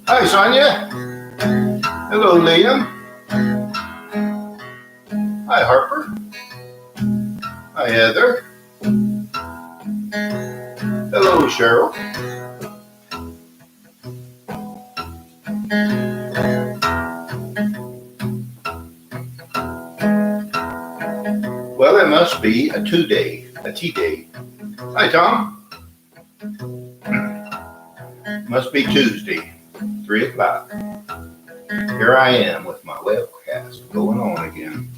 Hi, Sonia. Hello, Liam. Hi, Harper. Hi, Heather. Hello, Cheryl. Well, it must be a T-day. Hi, Tom. Must be Tuesday, 3 o'clock. Here I am with my webcast going on again.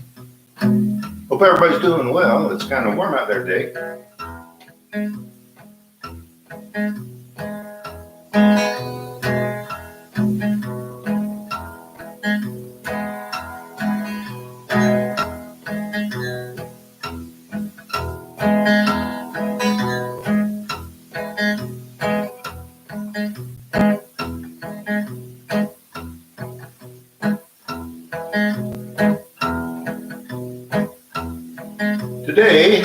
Hope everybody's doing well. It's kind of warm out there today. Today,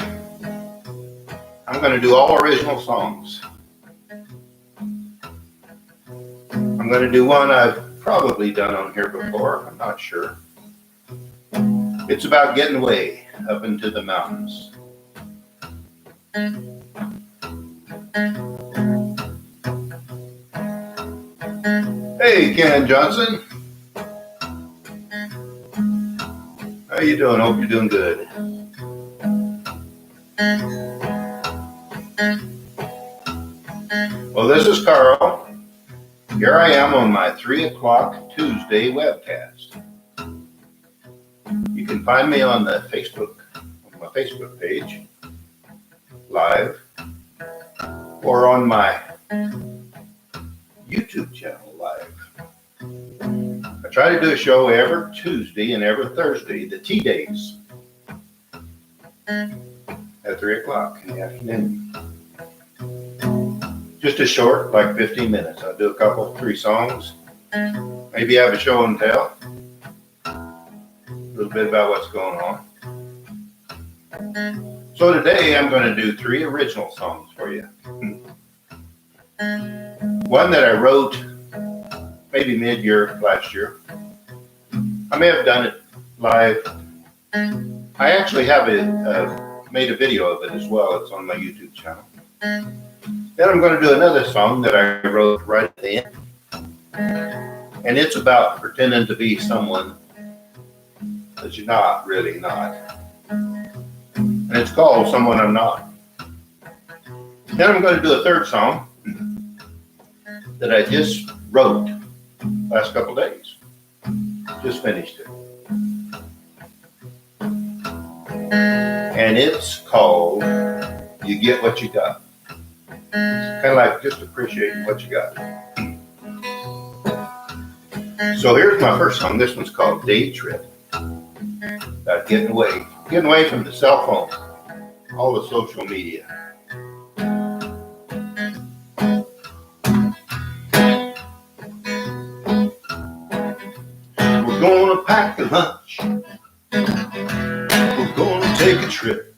I'm going to do all original songs. I'm going to do one I've probably done on here before. I'm not sure. It's about getting away up into the mountains. Hey, Ken Johnson. How you doing? Hope you're doing good. Well, this is Carl. Here I am on my 3 o'clock Tuesday webcast. You can find me on my Facebook page, live, or on my YouTube channel, live. I try to do a show every Tuesday and every Thursday, the T-days, at 3 o'clock in the afternoon. Just a short, like 15 minutes. I'll do a couple, 3 songs. Maybe have a show and tell. A little bit about what's going on. So today I'm going to do 3 original songs for you. One that I wrote maybe mid-year last year. I may have done it live. I actually have made a video of it as well. It's on my YouTube channel. Then I'm going to do another song that I wrote right at the end. And it's about pretending to be someone that you're not really not. And it's called Someone I'm Not. Then I'm going to do a third song that I just wrote last couple days. Just finished it. And it's called You Get What You Got. Kind of like just appreciating what you got. So here's my first song. This one's called Day Trip. About getting away from the cell phone, all the social media. We're gonna pack a lunch. We're gonna take a trip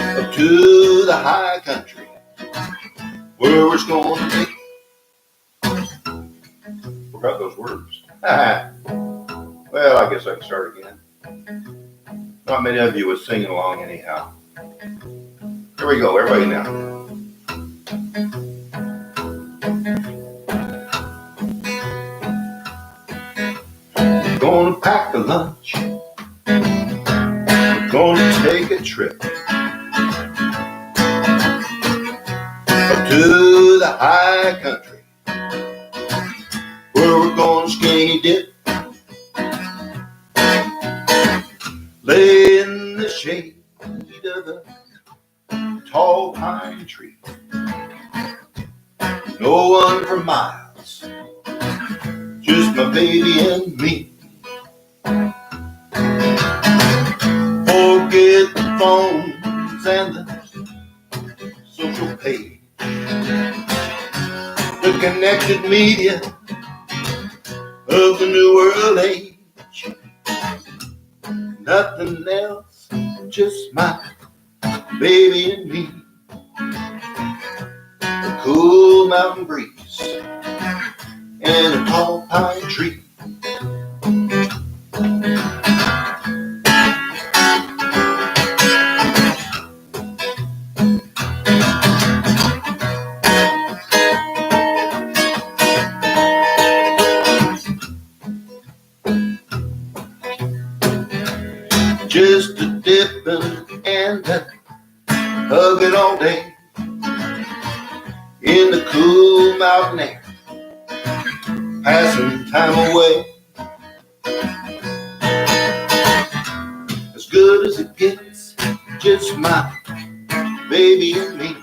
up to the high country where we're gonna make. Forgot those words. Well, I guess I can start again. Not many of you was singing along anyhow. Here we go, everybody now. We're gonna pack a lunch. We're gonna take a trip up to the high country on a skinny dip, lay in the shade of the tall pine tree. No one for miles, just my baby and me. Forget the phones and the social page, the connected media of the new world age. Nothing else, just my baby and me. A cool mountain breeze and a tall pine tree. Just a dipping and a hugging all day in the cool mountain air, passing time away. As good as it gets, just my baby and me,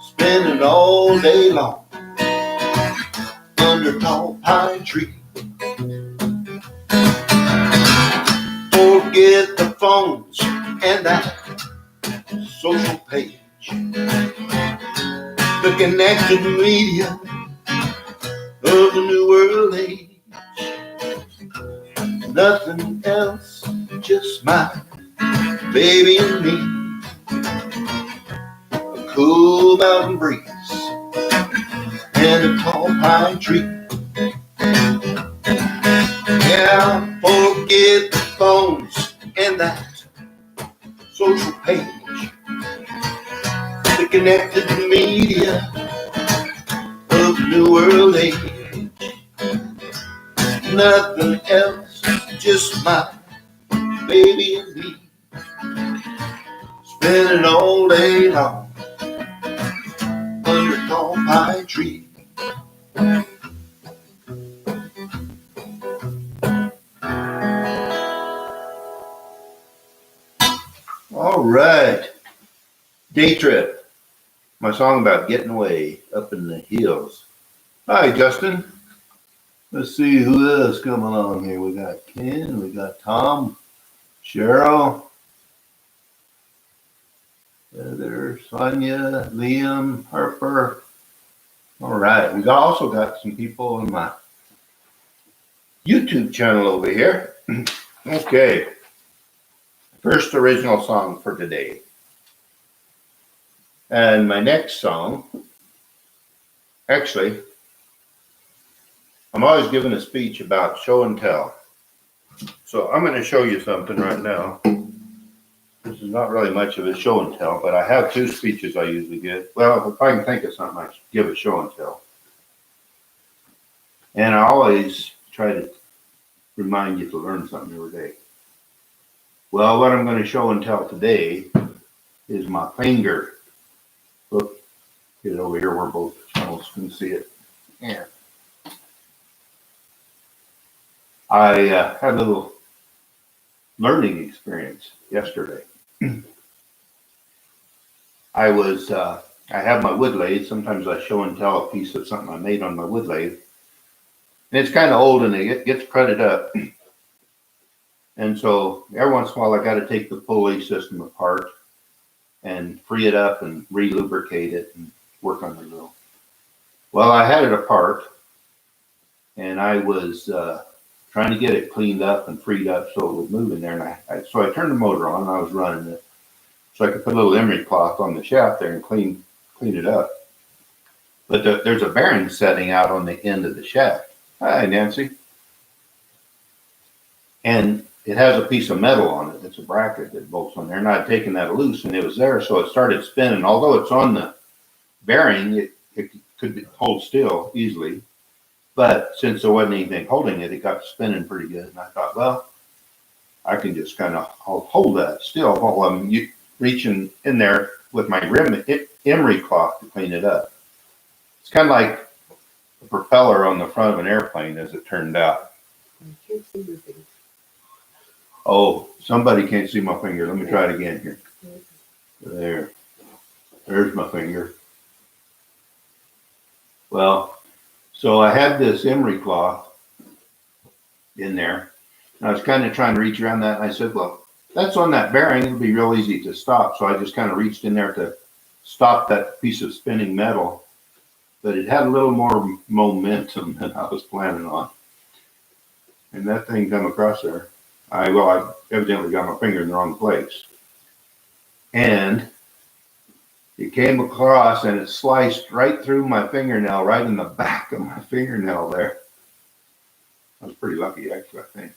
spending all day long under a tall pine tree. Forget the phones and that social page, the connected media of the new world age. Nothing else, just my baby and me. A cool mountain breeze and a tall pine tree. Yeah, forget the phones and that social page, the connected media of the new world age. Nothing else, just my baby and me, spending all day long under a tall pine tree. All right, Day Trip, my song about getting away up in the hills. Hi, Justin. Let's see who else coming along here. We got Ken, we got Tom, Cheryl, Heather, Sonia, Liam, Harper. All right, we also got some people on my YouTube channel over here. Okay, first original song for today. And my next song, actually, I'm always giving a speech about show and tell. So I'm going to show you something right now. This is not really much of a show and tell, but I have two speeches I usually give. Well, if I can think of something, I give a show and tell. And I always try to remind you to learn something every day. Well, what I'm going to show and tell today is my finger. Look, get it over here where both channels can see it. Yeah. I had a little learning experience yesterday. I have my wood lathe. Sometimes I show and tell a piece of something I made on my wood lathe. And it's kind of old and it gets crudted up. And so every once in a while I got to take the pulley system apart and free it up and re-lubricate it and work on the drill. Well, I had it apart and I was trying to get it cleaned up and freed up so it would move in there. And so I turned the motor on and I was running it so I could put a little emery cloth on the shaft there and clean it up. But there's a bearing setting out on the end of the shaft. Hi, Nancy. And it has a piece of metal on it. It's a bracket that bolts on there. And I'd taken that loose and it was there. So it started spinning. Although it's on the bearing, it could hold still easily. But since there wasn't anything holding it, it got spinning pretty good. And I thought, well, I can just kind of hold that still while I'm reaching in there with my emery cloth to clean it up. It's kind of like a propeller on the front of an airplane, as it turned out. I can't see your thing. Oh, somebody can't see my finger. Let me try it again here. There. There's my finger. Well, so I had this emery cloth in there. And I was kind of trying to reach around that. And I said, well, that's on that bearing. It'll be real easy to stop. So I just kind of reached in there to stop that piece of spinning metal. But it had a little more momentum than I was planning on. And that thing come across there. I evidently got my finger in the wrong place. And it came across and it sliced right through my fingernail, right in the back of my fingernail there. I was pretty lucky, actually, I think.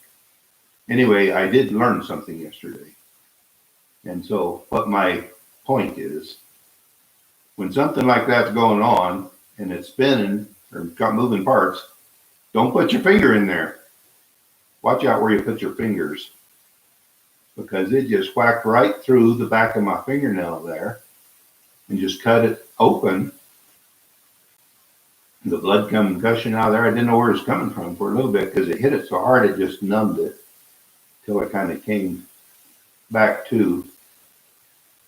Anyway, I did learn something yesterday. And so what my point is, when something like that's going on and it's spinning or got moving parts, don't put your finger in there. Watch out where you put your fingers, because it just whacked right through the back of my fingernail there and just cut it open. The blood come gushing out of there. I didn't know where it was coming from for a little bit because it hit it so hard it just numbed it till it kind of came back to.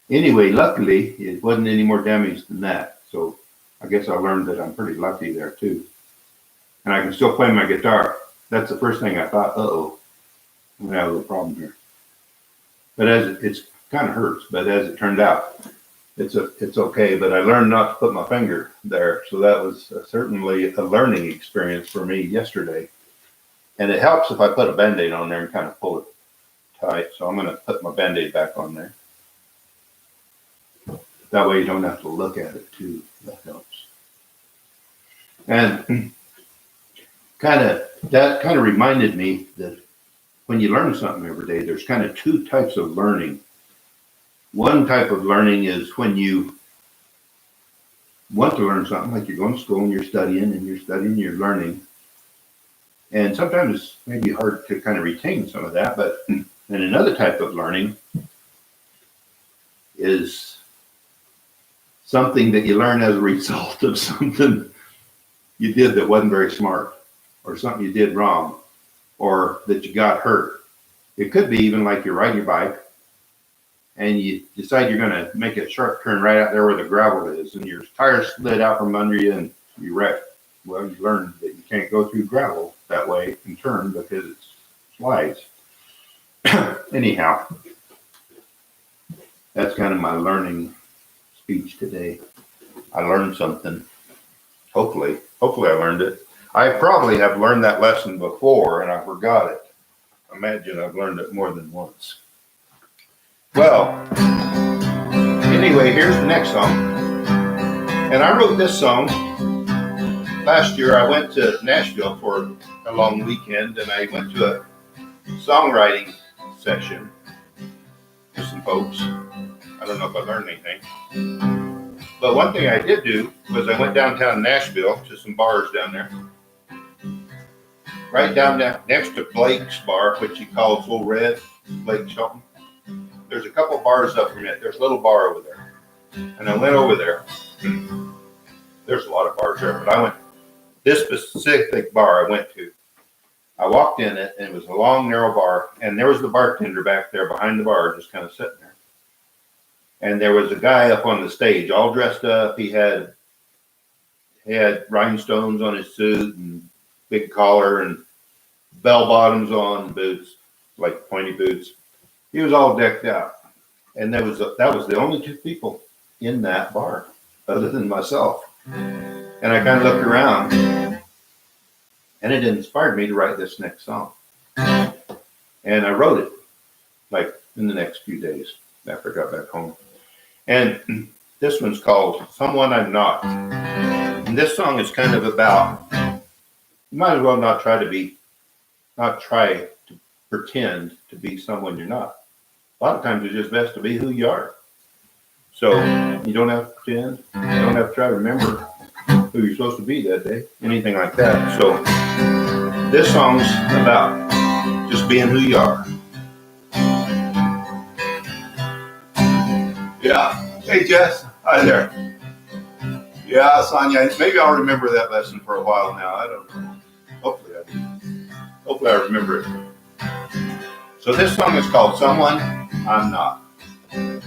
Anyway, luckily, it wasn't any more damage than that. So I guess I learned that I'm pretty lucky there too. And I can still play my guitar. That's the first thing I thought, uh-oh, I'm gonna have a little problem here. But it's kind of hurts, but as it turned out, it's okay. But I learned not to put my finger there. So that was certainly a learning experience for me yesterday. And it helps if I put a Band-Aid on there and kind of pull it tight. So I'm gonna put my Band-Aid back on there. That way you don't have to look at it too. That helps. And that kind of reminded me that when you learn something every day, there's kind of two types of learning. One type of learning is when you want to learn something, like you're going to school and you're studying, you're learning. And sometimes it's maybe hard to kind of retain some of that, but then another type of learning is something that you learn as a result of something you did that wasn't very smart, or something you did wrong, or that you got hurt. It could be even like you ride your bike and you decide you're going to make a sharp turn right out there where the gravel is, and your tire slid out from under you and you wrecked. Well, you learned that you can't go through gravel that way and turn because it slides. Anyhow, that's kind of my learning speech today. I learned something. Hopefully I learned it. I probably have learned that lesson before and I forgot it. Imagine I've learned it more than once. Well, anyway, here's the next song. And I wrote this song last year. I went to Nashville for a long weekend and I went to a songwriting session with some folks. I don't know if I learned anything. But one thing I did do was I went downtown Nashville to some bars down there. Right down there next to Blake's bar, which he calls Full Red, Blake Shelton. There's a couple bars up from it. There's a little bar over there. And I went over there. There's a lot of bars there, but I went, this specific bar I went to, I walked in it and it was a long, narrow bar. And there was the bartender back there behind the bar, just kind of sitting there. And there was a guy up on the stage, all dressed up. He had rhinestones on his suit and big collar and bell bottoms on, boots, like pointy boots. He was all decked out. And that was the only two people in that bar other than myself. And I kind of looked around and it inspired me to write this next song. And I wrote it like in the next few days after I got back home. And this one's called Someone I'm Not. And this song is kind of about, you might as well not try to pretend to be someone you're not. A lot of times it's just best to be who you are. So you don't have to pretend. You don't have to try to remember who you're supposed to be that day, anything like that. So this song's about just being who you are. Yeah. Hey, Jess. Hi there. Yeah, Sonia, maybe I'll remember that lesson for a while now. I don't know. Hopefully I do. Hopefully I remember it. So this song is called Someone I'm Not. And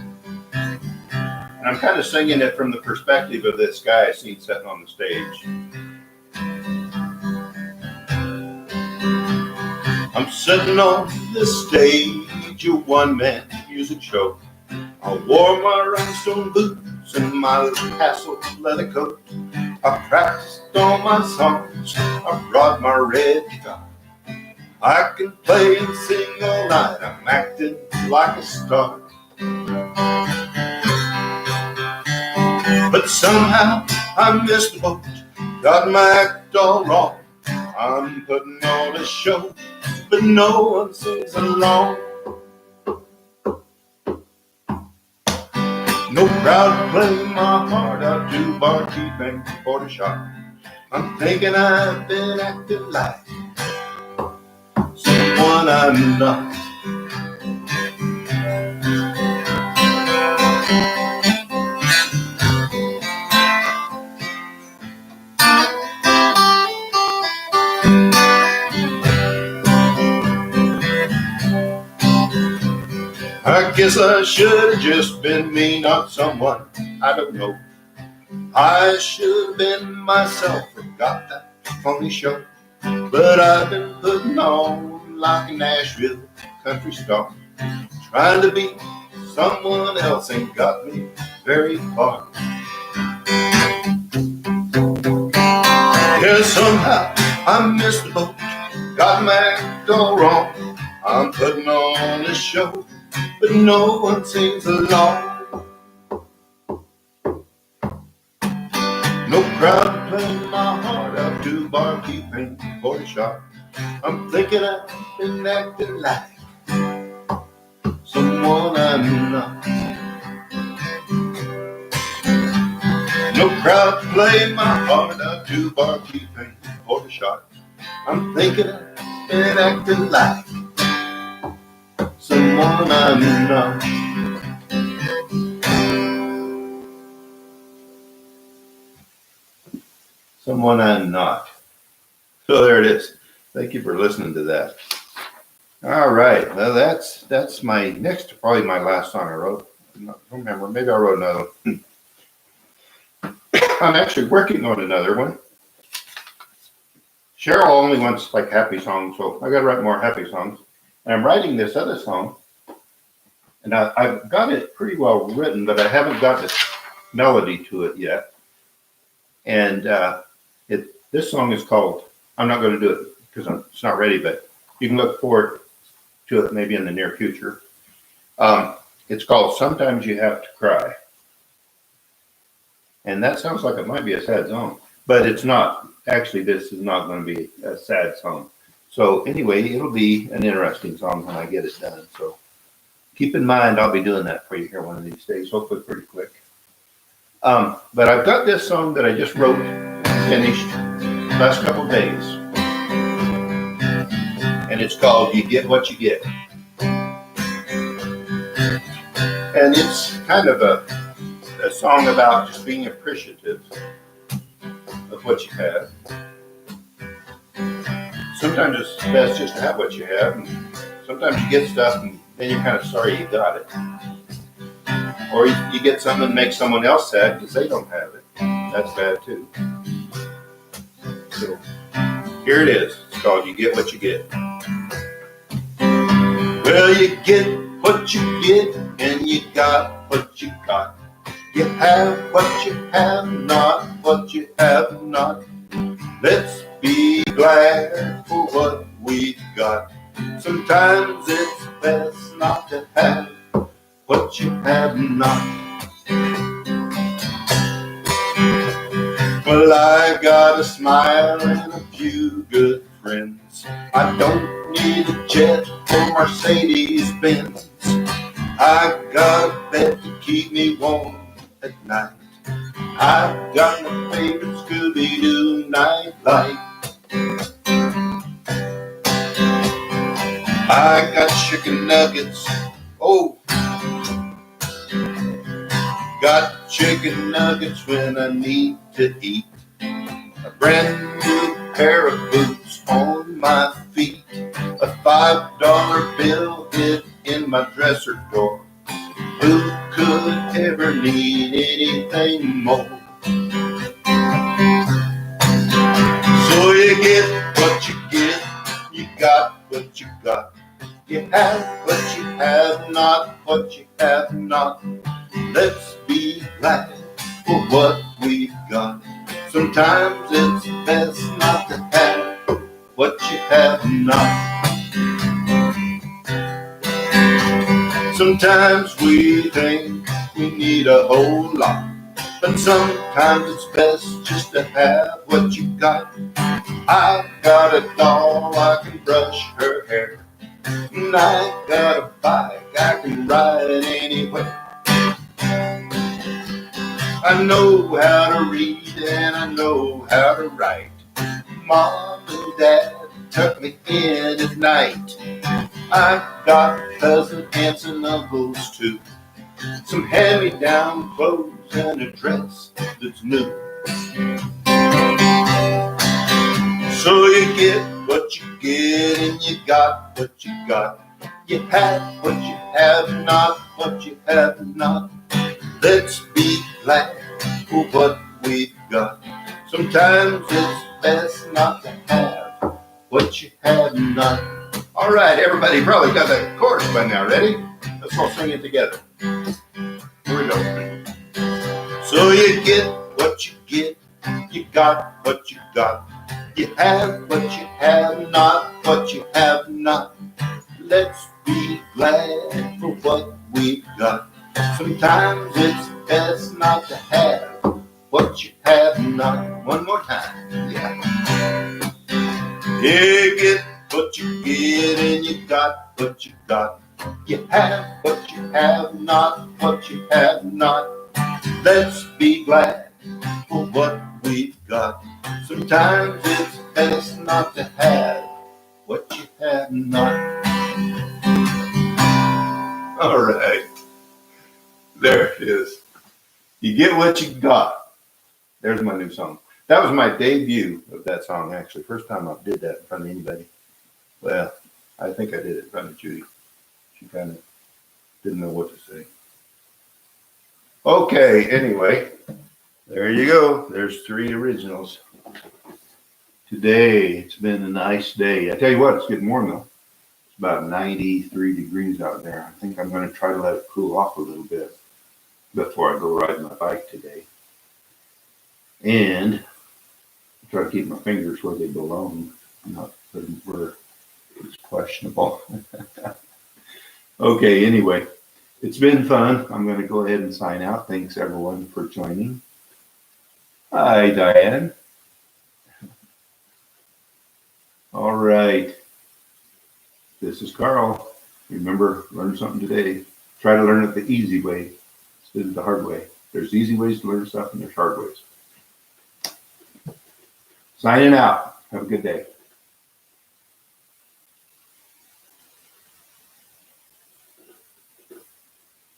I'm kind of singing it from the perspective of this guy I seen sitting on the stage. I'm sitting on the stage, a one-man music show. I wore my rhinestone boots and my tasseled leather coat. I practiced all my songs, I brought my red guitar. I can play and sing all night, I'm acting like a star. But somehow I missed the boat, got my act all wrong. I'm putting on a show, but no one sings along. No crowd playing my heart out to barkeeping for the shot. I'm thinking I've been acting like someone I'm not. I guess I should have just been me, not someone I don't know. I should have been myself and got that phony show. But I've been putting on like a Nashville country star. Trying to be someone else ain't got me very far. Yeah, somehow I missed the boat, got my act all wrong. I'm putting on a show, but no one sings along. No crowd playing my heart out to barkeeping for the shot. I'm thinking I've been acting like someone I'm not. No crowd playing my heart out to barkeeping for the shot. I'm thinking I've been acting like someone I'm not. Someone I'm not. So there it is. Thank you for listening to that. All right. Well, that's my next, probably my last song I wrote. I don't remember. Maybe I wrote another one. I'm actually working on another one. Cheryl only wants like happy songs, so I got to write more happy songs. And I'm writing this other song, and I've got it pretty well written, but I haven't got the melody to it yet. And this song is called, I'm not going to do it because it's not ready, but you can look forward to it maybe in the near future. It's called Sometimes You Have to Cry. And that sounds like it might be a sad song, but it's not. Actually, this is not going to be a sad song. So anyway, it'll be an interesting song when I get it done. So keep in mind, I'll be doing that for you here one of these days, hopefully pretty quick. But I've got this song that I just wrote, finished last couple days. And it's called You Get What You Get. And it's kind of a song about just being appreciative of what you have. Sometimes it's best just to have what you have, and sometimes you get stuff and then you're kind of sorry you got it. Or you get something that makes someone else sad because they don't have it. That's bad too. So here it is. It's called You Get What You Get. Well, you get what you get, and you got what you got. You have what you have, not what you have not. Let's be glad for what we've got. Sometimes it's best not to have what you have not. Well, I got a smile and a few good friends. I don't need a jet or Mercedes Benz. I got a bed to keep me warm at night. I've got my favorite Scooby-Doo nightlight. I got chicken nuggets. Oh, got chicken nuggets when I need to eat, a brand new pair of boots on my feet, a $5 bill hid in my dresser drawer. Who could ever need anything more? So you get what you get, you got what you got. You have what you have not, what you have not. Let's be glad for what we've got. Sometimes it's best not to have what you have not. Sometimes we think we need a whole lot, but sometimes it's best just to have what you got. I've got a doll, I can brush her hair, and I've got a bike, I can ride it anywhere. I know how to read and I know how to write. Mom and Dad tuck me in at night. I've got cousins, aunts, and uncles too. Some hand-me-down clothes and a dress that's new. So you get what you get and you got what you got. You have what you have not, what you have not. Let's be glad for what we've got. Sometimes it's best not to have what you have not. All right, everybody probably got that chorus by now. Ready? Let's all sing it together. Here we go. So you get what you get, you got what you got. You have what you have not, what you have not. Let's be glad for what we've got. Sometimes it's best not to have what you have not. One more time. Yeah. You get what you get and you got what you got. You have what you have not, what you have not. Let's be glad for what we've got. Sometimes it's best not to have what you have not. All right. There it is. You get what you got. There's my new song. That was my debut of that song, actually. First time I did that in front of anybody. Well, I think I did it in front of Judy. She kind of didn't know what to say. Okay, anyway, there you go. There's 3 originals. Today, it's been a nice day. I tell you what, it's getting warm though. It's about 93 degrees out there. I think I'm going to try to let it cool off a little bit before I go ride my bike today. And try to keep my fingers where they belong, not put them where it's questionable. Okay, anyway, it's been fun. I'm going to go ahead and sign out. Thanks everyone for joining. Hi, Diane. All right. This is Carl. Remember, learn something today. Try to learn it the easy way instead of the hard way. There's easy ways to learn stuff and there's hard ways. Signing out. Have a good day.